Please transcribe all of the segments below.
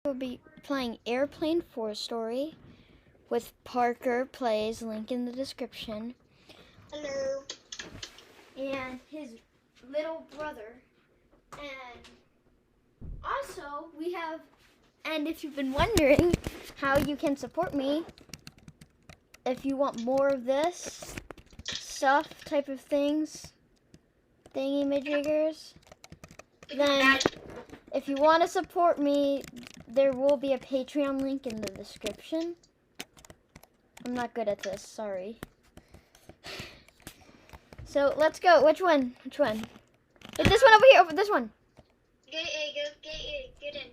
We'll be playing Airplane 4 Story with Parker Plays, link in the description. Hello. And his little brother. And also we have, and if you've been wondering how you can support me, if you want more of this stuff, type of things, thingy-majiggers, then if you want to support me, there will be a Patreon link in the description. I'm not good at this, sorry. So let's go. Which one? Which one? Wait, this one over here. Over this one. Get in.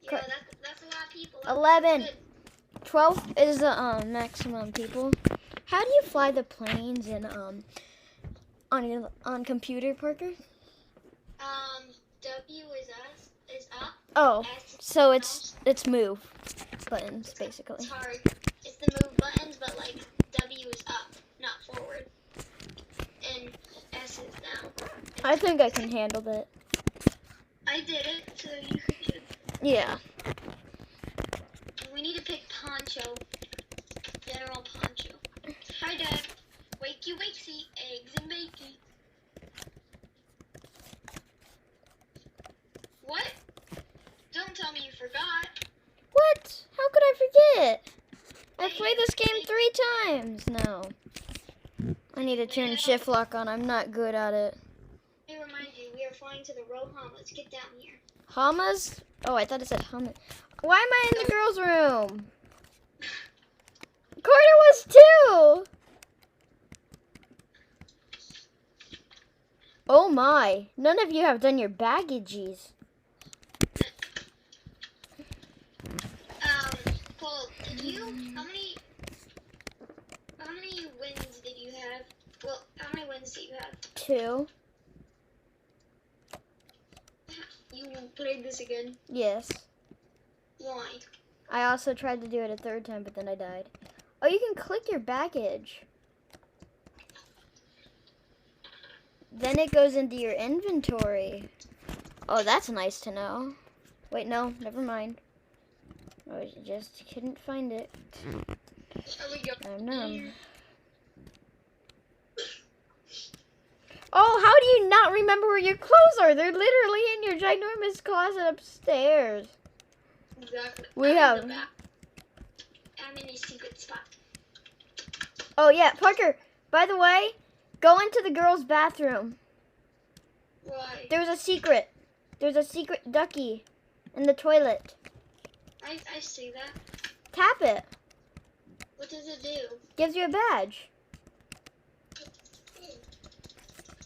Yeah, that's a lot of people. 11. 12 is the maximum people. How do you fly the planes in on computer, Parker? W is up. Oh, S so it's move buttons basically. It's hard. It's the move buttons, but like W is up, not forward, and S is down. I think I can handle that. I did it, so you could. Yeah. We need to pick Poncho. General Poncho. Hi, Dad. Wakey, wakey, eggs and bakey. What? Don't tell me you forgot. What? How could I forget? I played this game 3 times now. I need to turn shift lock on. I'm not good at it. Let me remind you, we are flying to the Roham. Let's get down here. Hamas? Oh, I thought it said Hamas. Why am I in the girls' room? Carter was too! Oh my. None of you have done your baggages. Paul, did you, how many wins did you have? Well, how many wins did you have? 2. You played this again? Yes. Why? I also tried to do it a 3rd time, but then I died. Oh, you can click your baggage. Then it goes into your inventory. Oh, that's nice to know. Wait, no, never mind. I just couldn't find it. Oh, no. Oh, how do you not remember where your clothes are? They're literally in your ginormous closet upstairs. Exactly. I'm in a secret spot. Oh, yeah, Parker, by the way, go into the girls' bathroom. Why? There's a secret. There's a secret ducky in the toilet. I see that. Tap it. What does it do? Gives you a badge.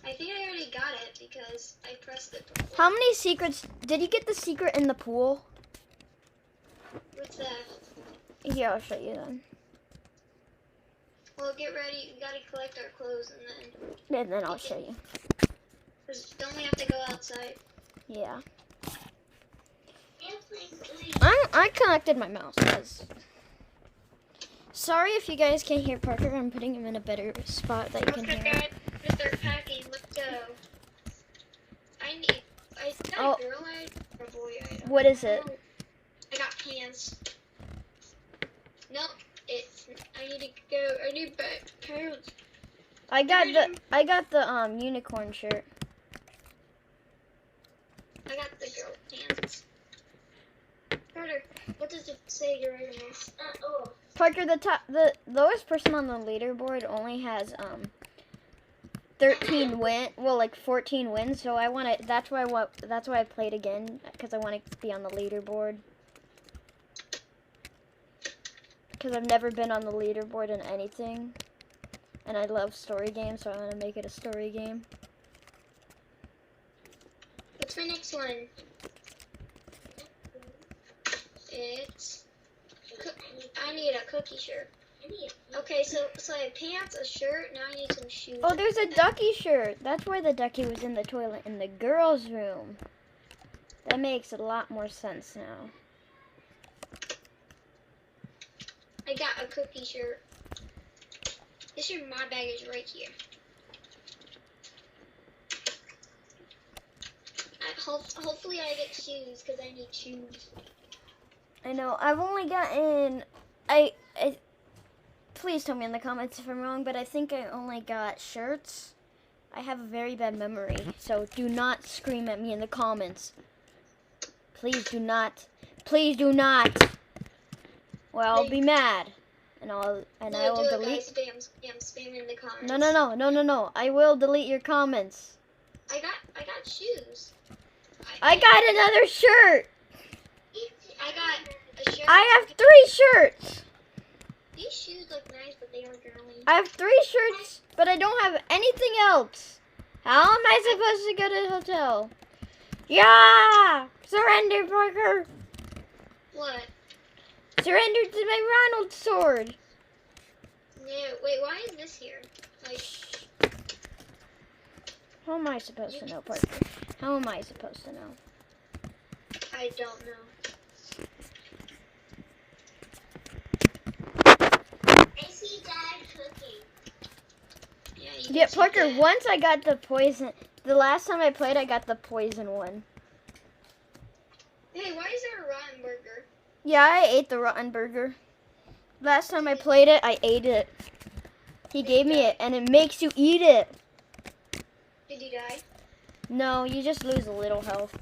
I think I already got it because I pressed it before. How many secrets? Did you get the secret in the pool? What's that? Here, I'll show you then. Well, get ready. We gotta collect our clothes and And then I'll show you. Cause don't we have to go outside? Yeah. I connected my mouse. Sorry if you guys can't hear Parker. I'm putting him in a better spot that you can hear. Okay, let's start packing. Let's go. Is that a girl item or a boy item? What is it? I got pants. Nope. I need to go. I need pants. I got the unicorn shirt. I got the girl pants. Carter, what does it say your item is? Parker, the lowest person on the leaderboard only has 13 like 14 wins. So that's why I played again, because I want to be on the leaderboard. Because I've never been on the leaderboard in anything, and I love story games, so I want to make it a story game. What's my next one? I need a cookie shirt. Okay, so I have pants, a shirt, now I need some shoes. Oh, there's a ducky shirt. That's why the ducky was in the toilet in the girls' room. That makes a lot more sense now. I got a cookie shirt. My bag is right here. Hopefully I get shoes because I need shoes. I know. I've only gotten. Please tell me in the comments if I'm wrong, but I think I only got shirts. I have a very bad memory, so do not scream at me in the comments. Please do not. Please do not. Or I'll be mad, and I will delete. Spam in the comments. No. I will delete your comments. I got shoes. I got another shirt. I got a shirt. I have 3 shirts. These shoes look nice, but they are girly. I have 3 shirts, but I don't have anything else. How am I supposed to go to the hotel? Yeah! Surrender, Parker! What? Surrender to my Ronald sword. Yeah, wait, why is this here? Like, how am I supposed to know, Parker? How am I supposed to know? I don't know. I see Dad cooking. Yeah, Parker, once I got the poison. The last time I played, I got the poison one. Hey, why is there a rotten burger? Yeah, I ate the rotten burger. Last time I played it, I ate it. He gave me it, and it makes you eat it. Did you die? No, you just lose a little health.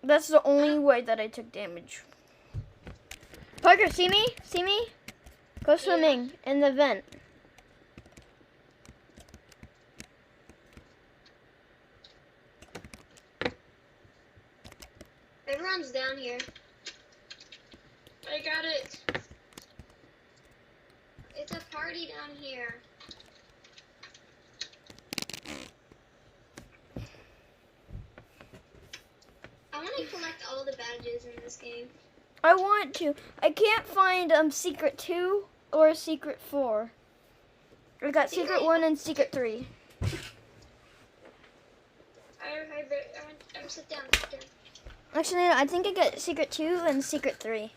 That's the only way that I took damage. Parker, see me? See me? Go swimming in the vent. Everyone's down here. I got it. It's a party down here. I want to collect all the badges in this game. I want to. I can't find Secret 2 or Secret 4. I got Secret 1 and Secret 3. Sit down. Actually, I think I got Secret 2 and Secret 3.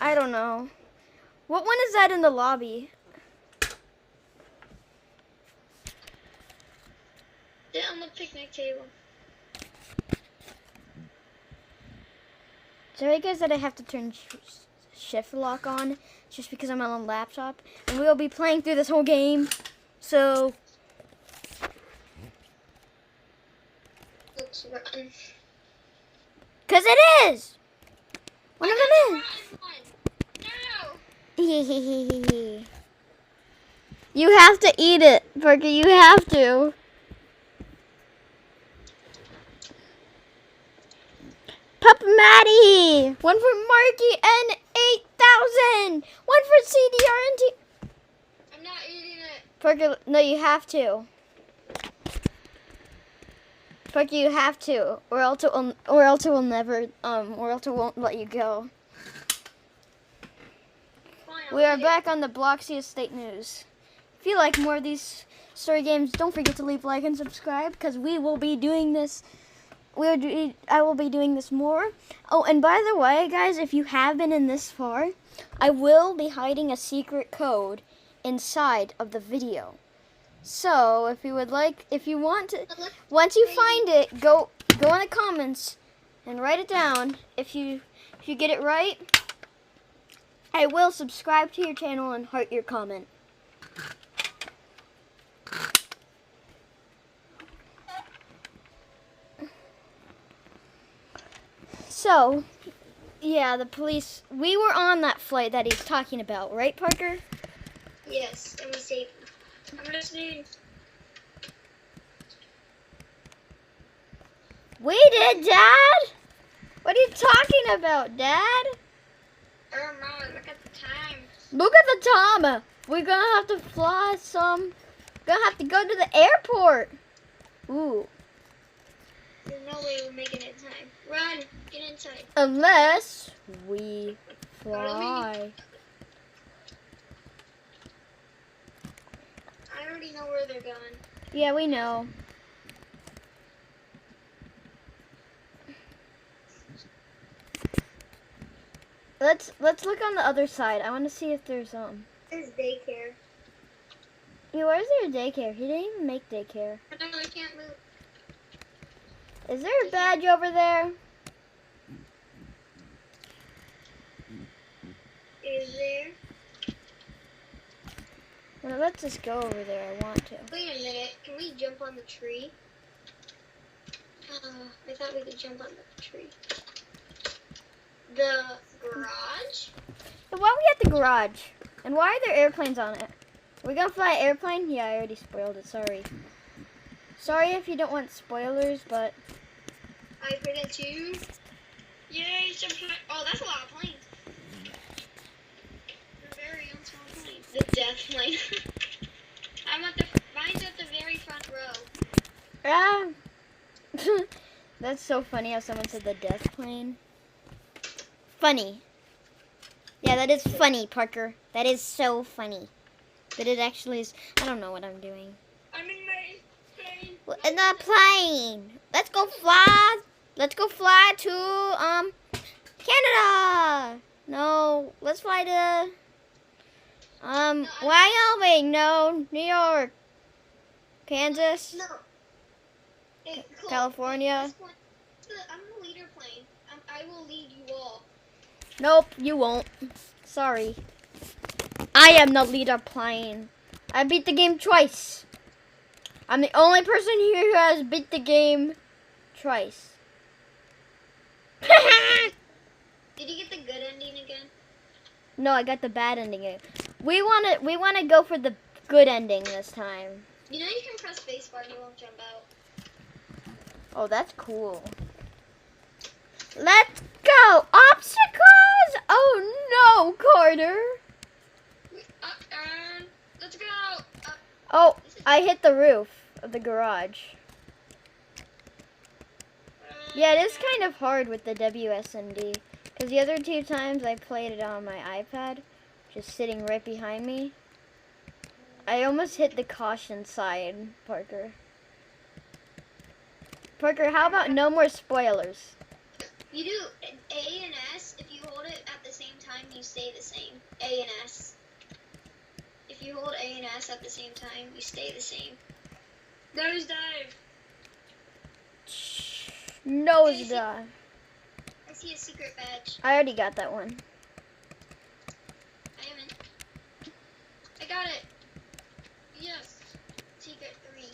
I don't know. What one is that in the lobby? Sit on the picnic table. Sorry guys that I have to turn shift lock on just because I'm on a laptop. And we'll be playing through this whole game. So... Looks rotten. Cause it is! One of them is! No! You have to eat it, Parker, you have to. Pup Maddie! One for Marky and 8,000! One for CDR&T. I'm not eating it. Parker, no, you have to. Parker, you have to, or else it will never, or else it won't let you go. Fine, We are back on the Bloxy Estate News. If you like more of these story games, don't forget to leave a like and subscribe, because we will be doing this. I will be doing this more. Oh, and by the way, guys, if you have been in this far, I will be hiding a secret code inside of the video. So, if you want to, once you find it, go in the comments and write it down. If you get it right, I will subscribe to your channel and heart your comment. So, yeah, the police, we were on that flight that he's talking about, right, Parker? Yes, and we saved. I'm listening. We did, Dad? What are you talking about, Dad? Oh, Mom, look at the time. Look at the time. We're going to have to fly some. We're going to have to go to the airport. Ooh. There's no way we're making it in time. Run, get inside. Unless we fly. I already know where they're going. Yeah, we know. Let's look on the other side. I want to see if there's There's daycare. Yeah, where's their daycare? He didn't even make daycare. I don't know, I can't move. Is there a badge over there? Is there? Well, let's just go over there. I want to. Wait a minute. Can we jump on the tree? I thought we could jump on the tree. The garage? So why are we at the garage? And why are there airplanes on it? Are we gonna fly an airplane? Yeah, I already spoiled it. Sorry. Sorry if you don't want spoilers, but... I forget too. Yay, oh, that's a lot of planes. The very own small plane. The death plane. Mine's at the very front row. Ah! That's so funny how someone said the death plane. Funny. Yeah, that is funny, Parker. That is so funny. But it actually is... I don't know what I'm doing. I'm in my plane. In the plane. Let's go fly. Let's go fly to Canada. No, let's fly to Wyoming. No, New York, Kansas, No. Hey, cool. California. I'm the leader plane. I will lead you all. Nope, you won't. Sorry. I am the leader plane. I beat the game twice. I'm the only person here who has beat the game twice. Did you get the good ending again? No, I got the bad ending. We wanna go for the good ending this time. You know you can press spacebar and you won't jump out. Oh, that's cool. Let's go! Obstacles! Oh no, Carter! Let's go! Oh, I hit the roof of the garage. Yeah, it is kind of hard with the WSMD. Because the other two times I played it on my iPad, just sitting right behind me, I almost hit the caution sign, Parker. Parker, how about no more spoilers? You do A and S. If you hold it at the same time, you stay the same. A and S. If you hold A and S at the same time, you stay the same. Nose dive. Nose dive. I see a secret badge. I already got that one. I am in. I got it. Yes. Secret 3.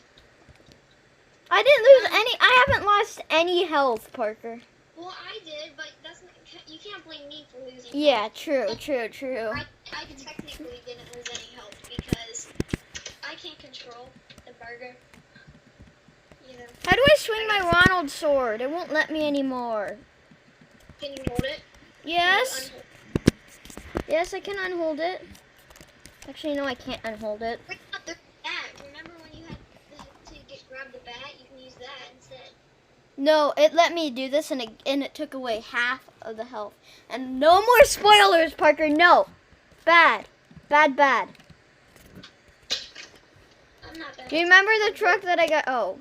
I didn't lose any. I haven't lost any health, Parker. Well, I did, but that's not, you can't blame me for losing. Yeah, true. I technically didn't lose any health because I can't control the burger. You know. How do I swing my Ronald sword? It won't let me anymore. Can you hold it? Yes. Yes, I can unhold it. Actually, no, I can't unhold it. Wait, not the bat. Remember when you had to grab the bat? You can use that instead. No, it let me do this, and it took away half of the health. And no more spoilers, Parker. No. Bad. Bad, bad. I'm not bad. Do you remember the truck that I got? Oh.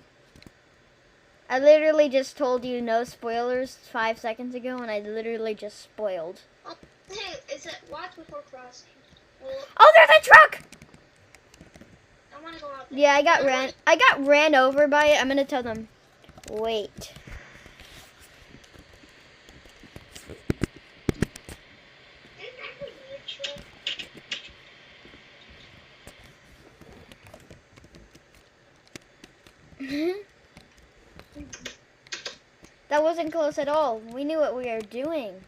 I literally just told you no spoilers 5 seconds ago, and I literally just spoiled. Oh, hey, is it watch before crossing? Well, Oh, there's a truck! I want to go out there. Yeah, I got ran over by it. I'm gonna tell them. Wait. That wasn't close at all. We knew what we were doing.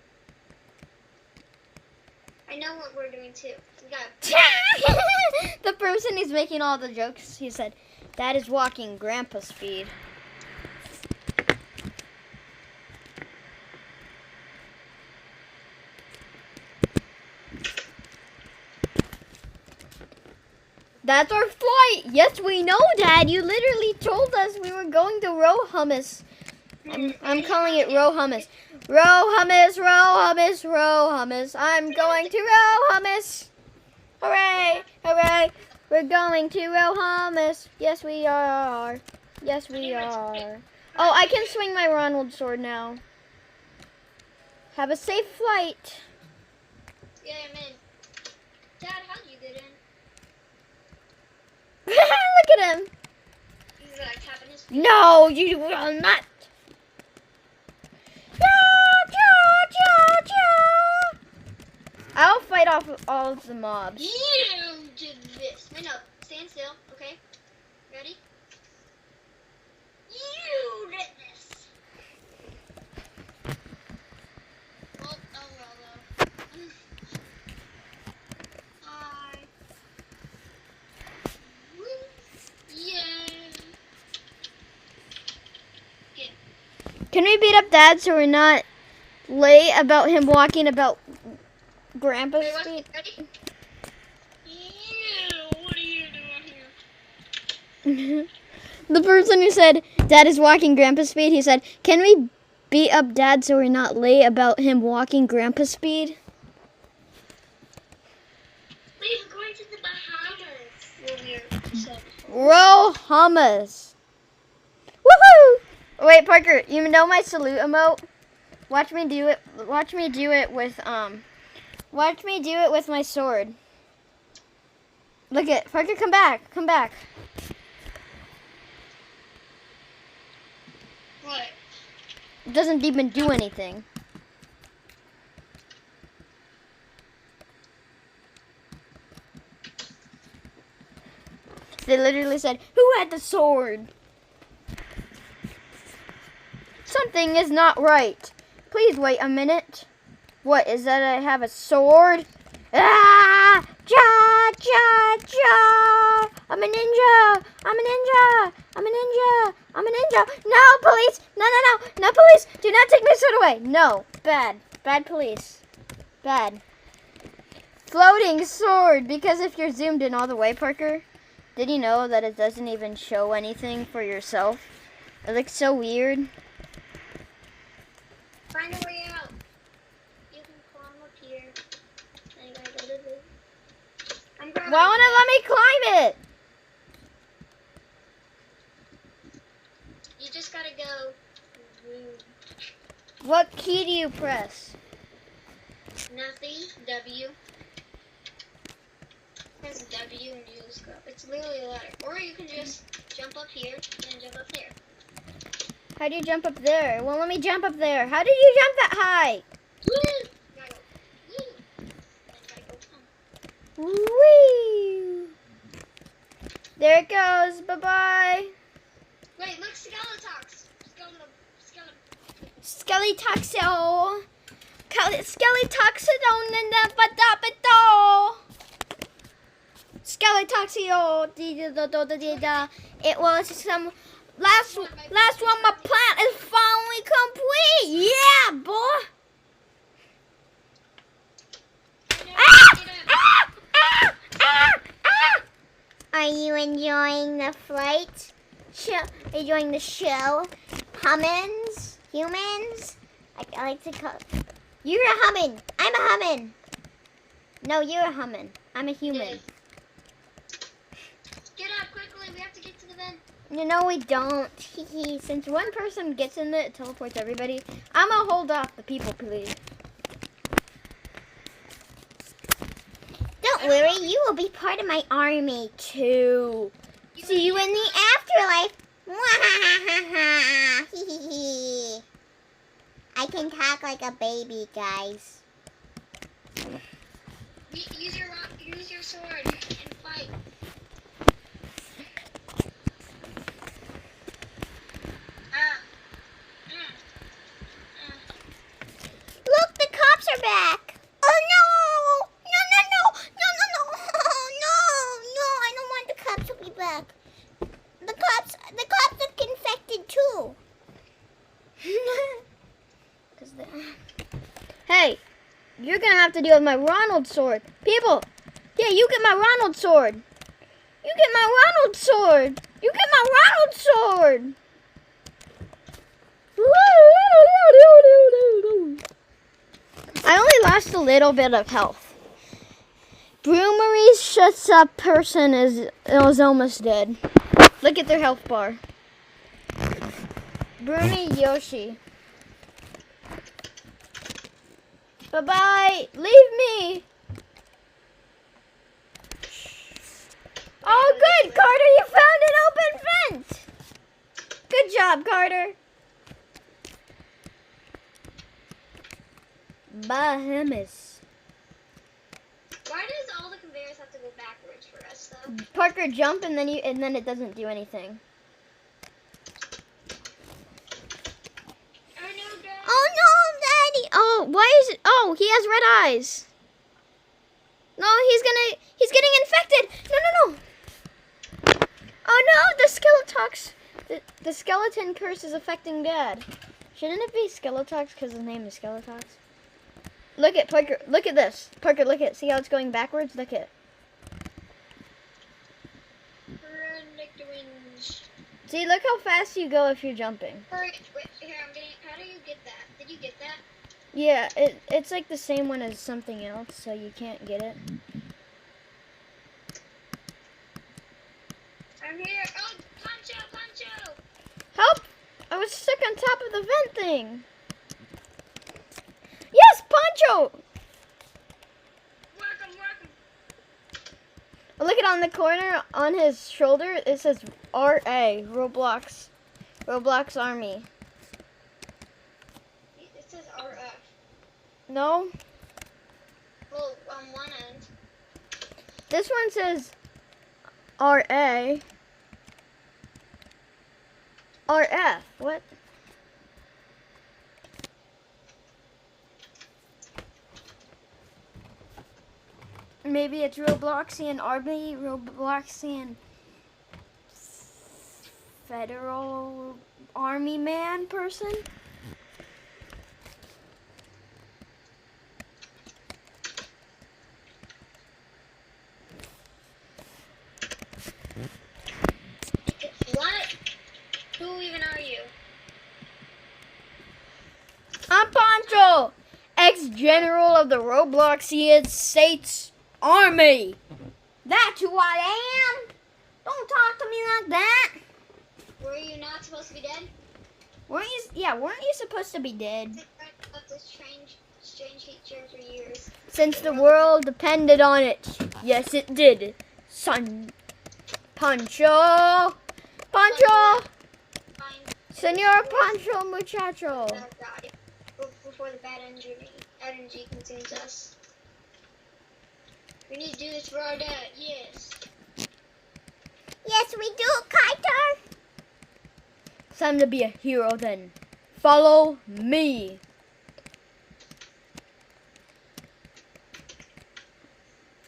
I know what we're doing too. We got. The person who's making all the jokes, he said, "That is walking grandpa speed." That's our flight. Yes, we know, Dad. You literally told us we were going to row hummus. I'm calling it row hummus. Row hummus, row hummus, row hummus. I'm going to row hummus. Hooray, hooray. We're going to row hummus. Yes, we are. Yes, we are. Oh, I can swing my Ronald sword now. Have a safe flight. Yeah, I'm in. Dad, how'd you get in? Look at him. He's like tapping his feet. No, you will not. off all of the mobs. You did this. Wait, no. Stand still, okay? Ready? You did this. Oh, well. Hi. Woo. Yay. Get. Can we beat up Dad so we're not late about him walking about Grandpa's Wait, speed? ready? Ew, what are you doing here? The person who said Dad is walking Grandpa's speed, he said, can we beat up Dad so we're not late about him walking Grandpa's speed? We're going to the Bahamas. Roll hummus. Woohoo! Wait, Parker, you know my salute emote? Watch me do it. Watch me do it with my sword. Look at Parker, come back. Come back. What? It doesn't even do anything. They literally said, who had the sword? Something is not right. Please wait a minute. What, is that I have a sword? Ah! Ja! Ja! Ja! I'm a ninja! I'm a ninja! I'm a ninja! I'm a ninja! No, police! No, no, no! No, police! Do not take my sword away! No. Bad. Bad police. Bad. Floating sword! Because if you're zoomed in all the way, Parker, did you know that it doesn't even show anything for yourself? It looks so weird. Find a way out. You can climb up here. Then you gotta go to the... Why won't it let me climb it? You just gotta go. What key do you press? Nothing. W. Press W and you just go. It's literally a ladder. Or you can just jump up here and jump up there. How do you jump up there? Well, let me jump up there. How did you jump that high? Woo! Gotta go. Woo! Then gotta go. Whee! There it goes. Bye-bye. Wait, look, Skeletox. Skeleton. Skeletoxo. Skeletoxidon in the badapito. Skeletoxio. It was some last one. My plant is finally complete. Yeah, boy. Are you enjoying the flight? Are you enjoying the show? Humans? I like to call. You're a humming. I'm a humming. No, you're a humming. I'm a human. Get up quickly. We have to get to the vent. No, we don't. Since one person gets in it, it teleports everybody. I'm gonna hold off the people, please. Don't worry, you will be part of my army too. See you in the afterlife. I can talk like a baby, guys. Use your sword and fight. Look, the cops are back. Oh no! No! I don't want the cops to be back. The cops are infected too. Hey, you're gonna have to deal with my Ronald sword. People, yeah, you get my Ronald sword. You get my Ronald sword. You get my Ronald sword. I only lost a little bit of health. Broomery's shuts up person is almost dead. Look at their health bar. Broomy Yoshi. Bye-bye. Leave me. Oh, good, Carter. You found an open vent. Good job, Carter. Bahamas. go backwards for us though. Parker, jump and then it doesn't do anything. Oh no, Dad. Oh no, Daddy! Oh, why is it? Oh, he has red eyes. No, he's getting infected. No, no, no. Oh no, the Skeletox. The skeleton curse is affecting Dad. Shouldn't it be Skeletox because his name is Skeletox? Look at Parker. Look at this. Parker, look at. See how it's going backwards? Look at. Run like the wind. See, look how fast you go if you're jumping. Wait, here, I'm getting. How do you get that? Did you get that? Yeah, it's like the same one as something else, so you can't get it. I'm here. Oh, Poncho, Poncho. Help! I was stuck on top of the vent thing. Yes, Poncho! Work him. Look at on the corner on his shoulder. It says RA, Roblox Army. It says RF. No, Well, on one end. this one says RA. RF. What? Maybe it's Robloxian Army, Robloxian Federal Army man person. What? Who even are you? I'm Poncho, ex-general of the Robloxian States Army. That's who I am. Don't talk to me like that. Were you not supposed to be dead? Weren't you supposed to be dead? Of this strange creature for years. Since the world depended on it. Yes, it did. Son. Poncho. Poncho. Fine. Senor Poncho muchacho. Die before the bad energy consumes us. We need to do this for our dad. Yes. Yes, we do, Kiter. Time to be a hero then. Follow me.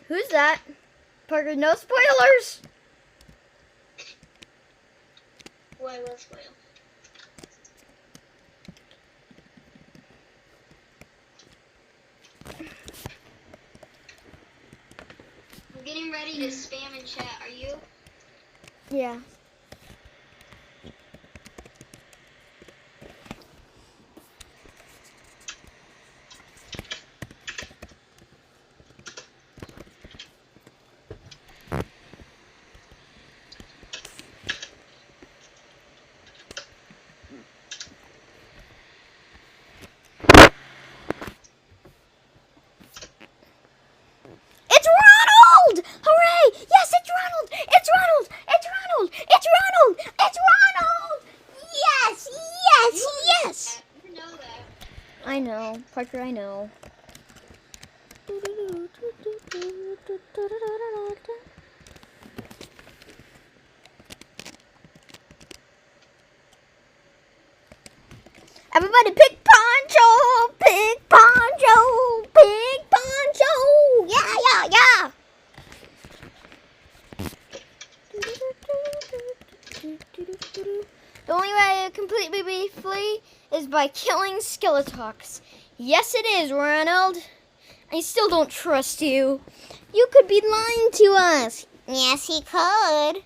Who's that? Parker, no spoilers. Boy, I will spoil. I'm getting ready to spam in chat. Are you? Yeah. It's Ronald! Hooray! Yes, it's Ronald! It's Ronald! It's Ronald! It's Ronald! It's Ronald! Yes! Yes! Yes! You know that. I know, Parker, I know. Everybody pick Poncho! Pick Poncho! Pick Poncho! Yeah, yeah, yeah! The only way to completely be free is by killing Skeletox. Yes, it is, Ronald. I still don't trust you. You could be lying to us. Yes, he could.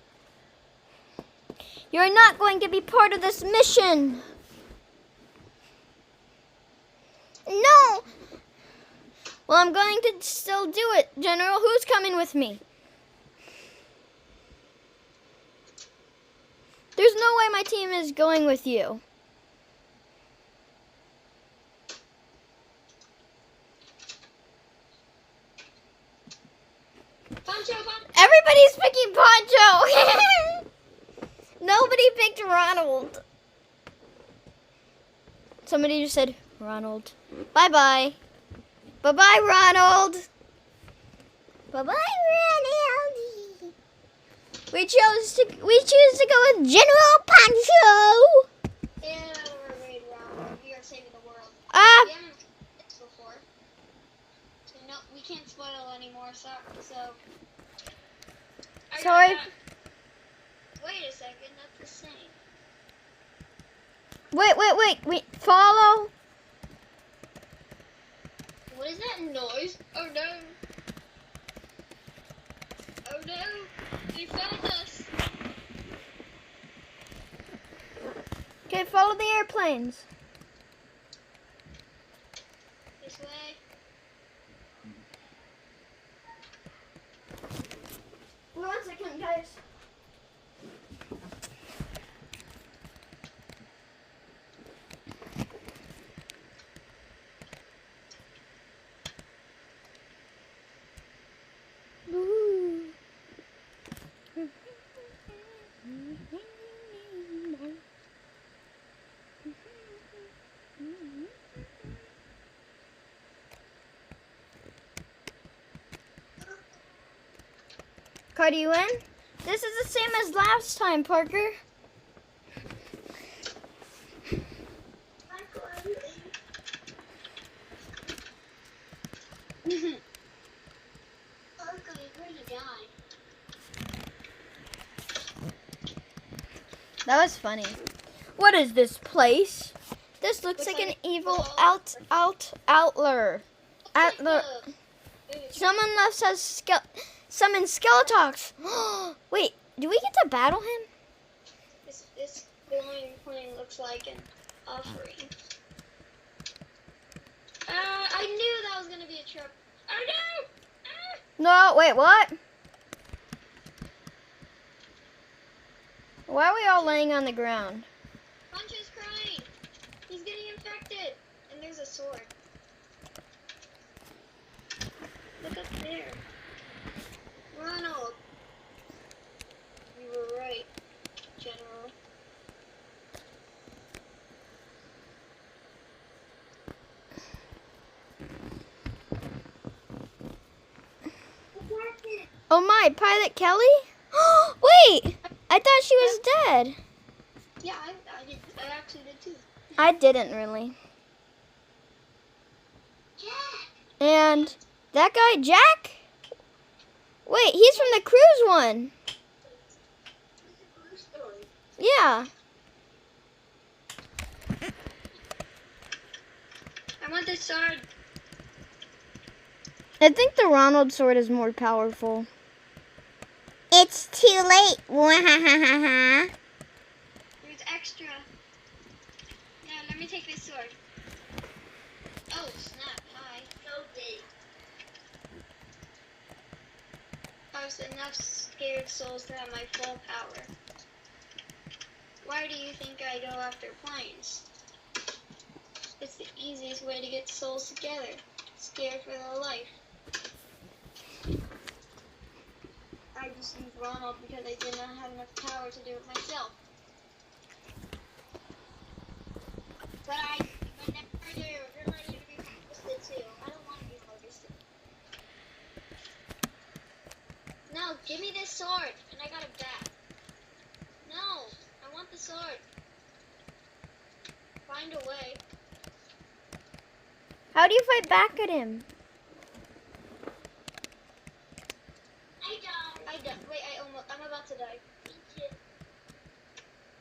You're not going to be part of this mission. No. Well, I'm going to still do it. General, who's coming with me? There's no way my team is going with you. Poncho, Poncho. Everybody's picking Poncho. Nobody picked Ronald. Somebody just said Ronald. Bye-bye. Bye-bye, Ronald. Bye-bye, Ronald. We choose to go with General Pancho. And we're raid round. We are saving the world. Ah, We haven't played this before. So no, we can't spoil anymore, so sorry. Wait a second, that's the same. Wait. Follow. What is that noise? Oh no. Oh no. They found us. Okay, follow the airplanes. This way. One second, guys. Cardi, you in? This is the same as last time, Parker. That was funny. What is this place? This looks like an evil outler. Someone left us summon Skeletox. Wait, do we get to battle him? This glowing plane looks like an offering. I knew that was gonna be a trap. Oh no! No, wait, what? Why are we all laying on the ground? Punch is crying. He's getting infected. And there's a sword. Look up there. Ronald. You were right, General. Oh my, Pilot Kelly? Wait! I thought she was dead. Yeah, I actually did too. I didn't really. Jack! And that guy, Jack? Wait, he's from the cruise one. Yeah. I want this sword. I think the Ronald sword is more powerful. It's too late. There's extra. Yeah, let me take this sword. Oh, snap. Hi. So big. I was enough scared souls to have my full power. Why do you think I go after planes? It's the easiest way to get souls together. Scared for their life. I just used Ronald because I did not have enough power to do it myself. But never do. You're ready to be harvested too. I don't want to be harvested. No, give me this sword, and I got it back. No, I want the sword. Find a way. How do you fight back at him? I died. Wait, I'm about to die.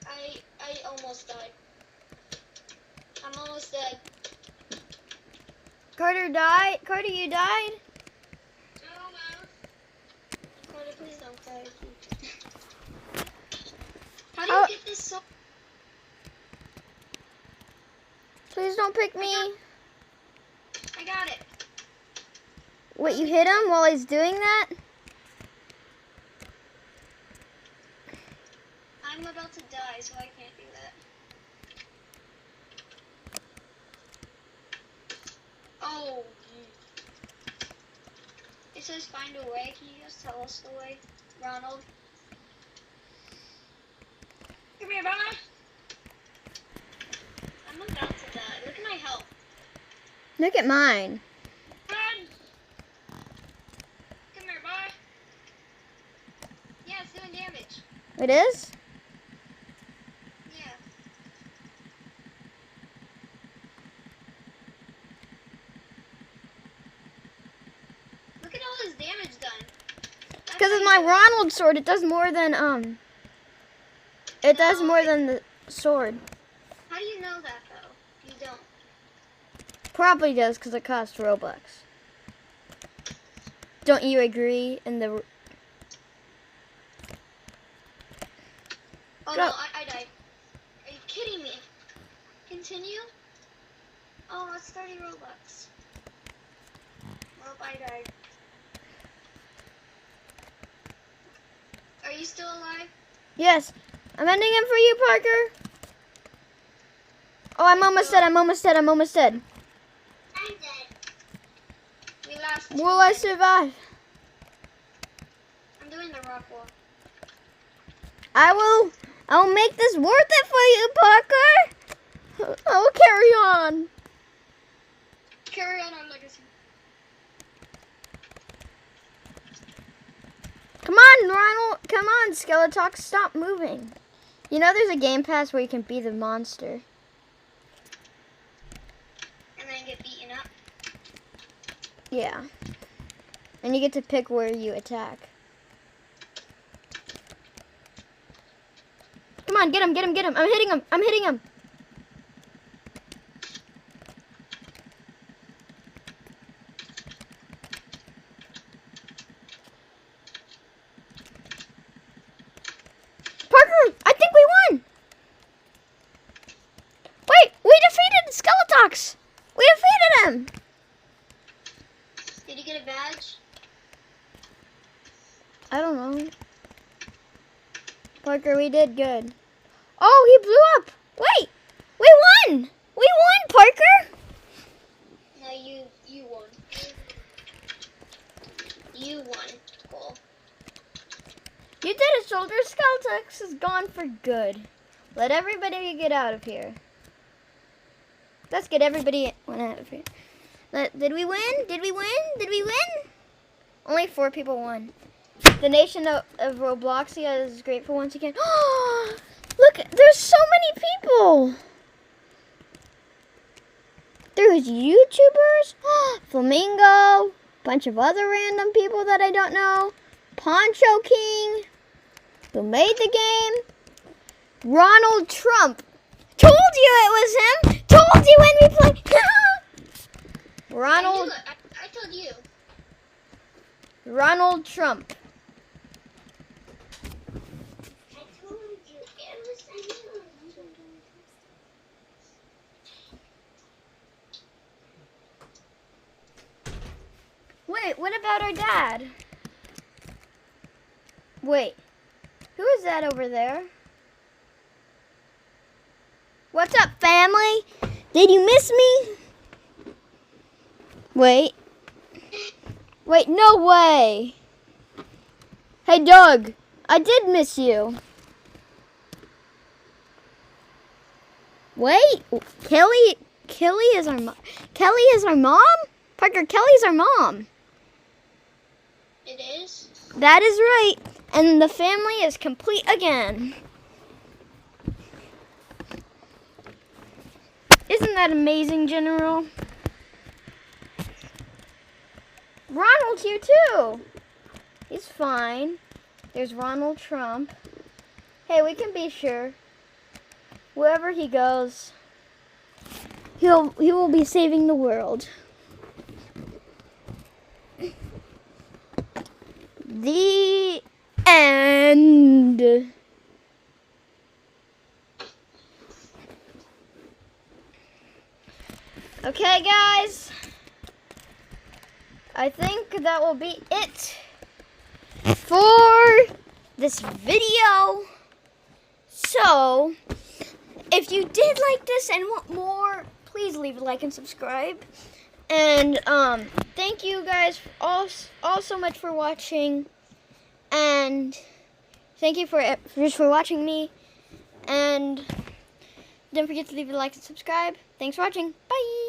I almost died. I'm almost dead. Carter died? Carter, you died? Carter, please don't die. How do you get this sword? Please don't pick me. I got it. Wait, you hit him while he's doing that? I'm about to die, so I can't do that. Oh. It says find a way. Can you just tell us the way, Ronald? Come here, bye. I'm about to die. Look at my health. Look at mine. Run! Come here, bye. Yeah, it's doing damage. It is? Yeah. Look at all his damage done. Because of my Ronald sword, it does more than, it does more than the sword. How do you know that, though? You don't. Probably does, because it costs Robux. Don't you agree in the... Oh, Go. no, I died. Are you kidding me? Continue? Oh, it's 30 Robux. Well, I died. Are you still alive? Yes. I'm ending him for you, Parker. Oh, I'm almost dead. I'm almost dead. I'm almost dead. I'm dead. We lost. Will I survive? I'm doing the rock wall. I will make this worth it for you, Parker. I will carry on. Carry on our legacy. Come on, Ronald. Come on, Skeletox. Stop moving. You know there's a game pass where you can be the monster. And then get beaten up. Yeah. And you get to pick where you attack. Come on, get him, get him, get him. I'm hitting him. I'm hitting him. Parker, I think we won. Wait, we defeated Skeletox. We defeated him. Did you get a badge? I don't know. Parker, we did good. Oh, he blew up. Wait, we won. We won, Parker. No, you won. You won. Cool. You did it, Shoulder. Skeletox is gone for good. Let everybody get out of here. Let's get everybody out of here. Did we win? Did we win? Did we win? Only 4 people won. The nation of Robloxia is grateful once again. Look, there's so many people. There's YouTubers, Flamingo, bunch of other random people that I don't know. Poncho King, who made the game. Ronald Trump. Told you it was him. Told you when we played. Ronald. I told you. Ronald Trump. I told you it was you. Wait, what about our dad? Wait, who is that over there? What's up, family? Did you miss me? Wait. Wait, no way. Hey, Doug, I did miss you. Wait, Kelly is our mom. Kelly is our mom? Parker, Kelly's our mom. It is? That is right. And the family is complete again. Isn't that amazing, General? Ronald's here too. He's fine. There's Ronald Trump. Hey, we can be sure. Wherever he goes, he will be saving the world. The end. Okay, guys. I think that will be it for this video. So, if you did like this and want more, please leave a like and subscribe. And thank you guys all so much for watching. And thank you for watching me. And don't forget to leave a like and subscribe. Thanks for watching. Bye.